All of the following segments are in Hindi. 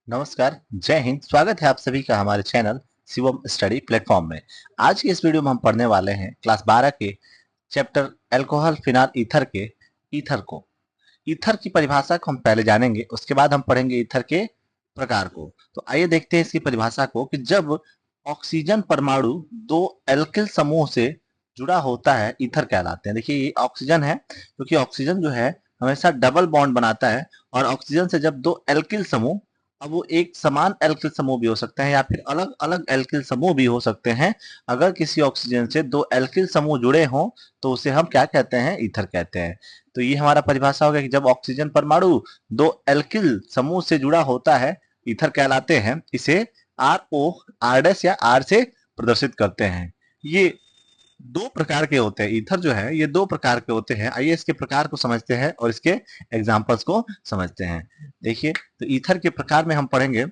नमस्कार, जय हिंद। स्वागत है आप सभी का हमारे चैनल शिवम स्टडी प्लेटफॉर्म में। आज की इस वीडियो में हम पढ़ने वाले हैं क्लास 12 के चैप्टर अल्कोहल फिनाल ईथर के ईथर को। ईथर की परिभाषा को हम पहले जानेंगे, उसके बाद हम पढ़ेंगे ईथर के प्रकार को। तो आइए देखते हैं इसकी परिभाषा को कि जब ऑक्सीजन परमाणु दो एल्किल समूह से जुड़ा होता है ईथर कहलाते हैं। देखिए ये ऑक्सीजन है, क्योंकि ऑक्सीजन जो है हमेशा डबल बॉन्ड बनाता है और ऑक्सीजन से जब दो एल्किल समूह, अब वो एक समान एल्किल समूह भी हो सकते हैं या फिर अलग अलग एल्किल समूह भी हो सकते हैं। अगर किसी ऑक्सीजन से दो एल्किल समूह जुड़े हों तो उसे हम क्या कहते हैं? ईथर कहते हैं। तो ये हमारा परिभाषा हो गया कि जब ऑक्सीजन परमाणु दो एल्किल समूह से जुड़ा होता है ईथर कहलाते हैं। इसे आर ओ आर डैश या आर से प्रदर्शित करते हैं। ये दो प्रकार के होते हैं। ईथर जो है ये दो प्रकार के होते हैं। आइए इसके प्रकार को समझते हैं और इसके एग्जाम्पल्स को समझते हैं। देखिए, तो ईथर के प्रकार में हम पढ़ेंगे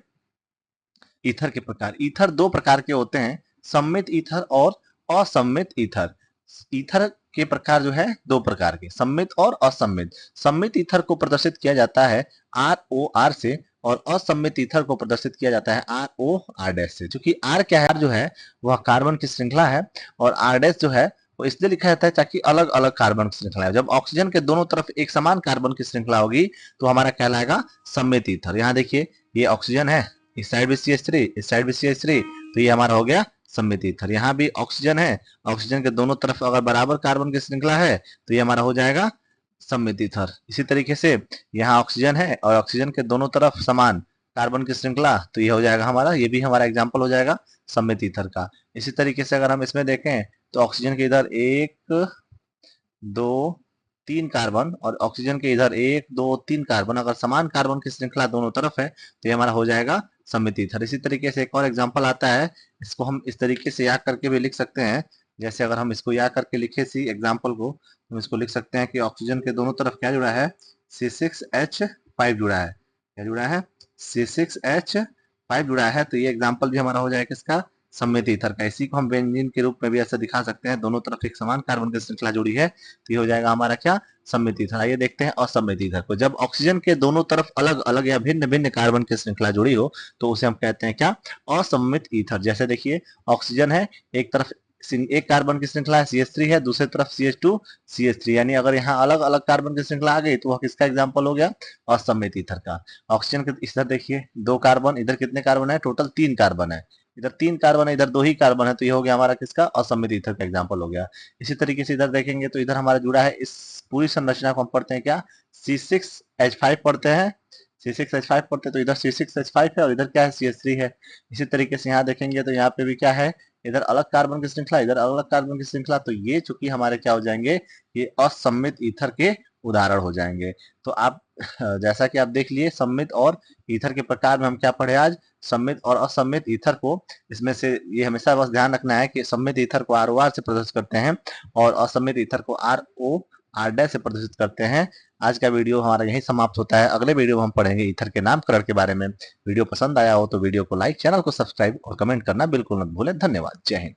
ईथर के प्रकार। ईथर दो प्रकार के होते हैं, सम्मित ईथर और असम्मित ईथर। ईथर के प्रकार जो है दो प्रकार के, सम्मित और असम्मित। सम्मित ईथर को प्रदर्शित किया जाता है आर ओ आर से और असम्मित ईथर को प्रदर्शित किया जाता है आर ओ आर डैश से। क्योंकि आर क्या है? आर जो है वह कार्बन की श्रृंखला है और आर डैश जो है वो इसलिए लिखा जाता है ताकि अलग अलग कार्बन की श्रृंखला है। जब ऑक्सीजन के दोनों तरफ एक समान कार्बन की श्रृंखला होगी तो हमारा कहलाएगा सम्मित ईथर। यहाँ देखिए, ये ऑक्सीजन है, इस साइड भी CH3, इस साइड भी CH3, तो ये हमारा हो गया सम्मित ईथर। यहाँ भी ऑक्सीजन है, ऑक्सीजन के दोनों तरफ अगर बराबर कार्बन की श्रृंखला है तो ये हमारा हो जाएगा सम्मित ईथर। इसी तरीके से यहाँ ऑक्सीजन है और ऑक्सीजन के दोनों तरफ समान कार्बन की श्रृंखला, तो ये हो जाएगा हमारा, ये भी हमारा एग्जाम्पल हो जाएगा सम्मित ईथर का। इसी तरीके से अगर हम इसमें देखें तो ऑक्सीजन के इधर एक दो तीन कार्बन और ऑक्सीजन के इधर एक दो तीन कार्बन, अगर समान कार्बन की श्रृंखला दोनों तरफ है तो ये हमारा हो जाएगा सम्मित ईथर। इसी तरीके से एक और एग्जांपल आता है, इसको हम इस तरीके से याद करके भी लिख सकते हैं। जैसे अगर हम इसको याद करके लिखे इसी एग्जाम्पल को, हम इसको लिख सकते हैं कि ऑक्सीजन के दोनों तरफ क्या जुड़ा है? C6H5 जुड़ा है। क्या जुड़ा है? C6H5 जुड़ा है। तो ये एग्जाम्पल भी हमारा हो जाएगा किसका? सम्मित ईथर का। इसी को हम बेंजीन के रूप में भी ऐसा दिखा सकते हैं, दोनों तरफ एक समान कार्बन की श्रृंखला जुड़ी है तो ये हो जाएगा हमारा क्या? सम्मित ईथर। आइए देखते हैं असम्मित ईथर को। जब ऑक्सीजन के दोनों तरफ अलग अलग या भिन्न भिन्न कार्बन की श्रृंखला जुड़ी हो तो उसे हम कहते हैं क्या? असम्मित ईथर। जैसे देखिए, ऑक्सीजन है, एक तरफ एक कार्बन की श्रृंखला है CH3 है, दूसरी तरफ CH2 CH3, यानी अगर यहाँ अलग अलग कार्बन की श्रृंखला आ गई तो वह किसका एग्जाम्पल हो गया? असम्मित ईथर का। ऑक्सीजन के इधर देखिए दो कार्बन, इधर कितने कार्बन है? टोटल तीन कार्बन है। इधर तीन कार्बन है, इधर दो ही कार्बन है, तो ये हो गया हमारा किसका? असम्मित ईथर का एग्जाम्पल हो गया। इसी तरीके से इधर देखेंगे तो इधर हमारा जुड़ा है, इस पूरी संरचना को हम पढ़ते हैं क्या? C6H5 पढ़ते हैं। C6H5 पढ़ते हैं तो इधर C6H5 है और इधर क्या है? CH3 है। इसी तरीके से यहाँ देखेंगे तो यहाँ पे भी क्या है? इधर अलग कार्बन की श्रृंखला, इधर अलग कार्बन की श्रृंखला, तो ये चूंकि हमारे क्या हो जाएंगे? ये असम्मित ईथर के उदाहरण हो जाएंगे। तो आप जैसा कि आप देख लिए, सम्मित और ईथर के प्रकार में हम क्या पढ़े आज? सम्मित और असम्मित ईथर को। इसमें से ये हमेशा बस ध्यान रखना है कि सम्मित ईथर को ROR से प्रदर्शित करते हैं और असम्मित ईथर को ROR डैश से प्रदर्शित करते हैं। आज का वीडियो हमारा यही समाप्त होता है। अगले वीडियो में हम पढ़ेंगे ईथर के नामकरण के बारे में। वीडियो पसंद आया हो तो वीडियो को लाइक, चैनल को सब्सक्राइब और कमेंट करना बिल्कुल मत भूलें। धन्यवाद। जय हिंद।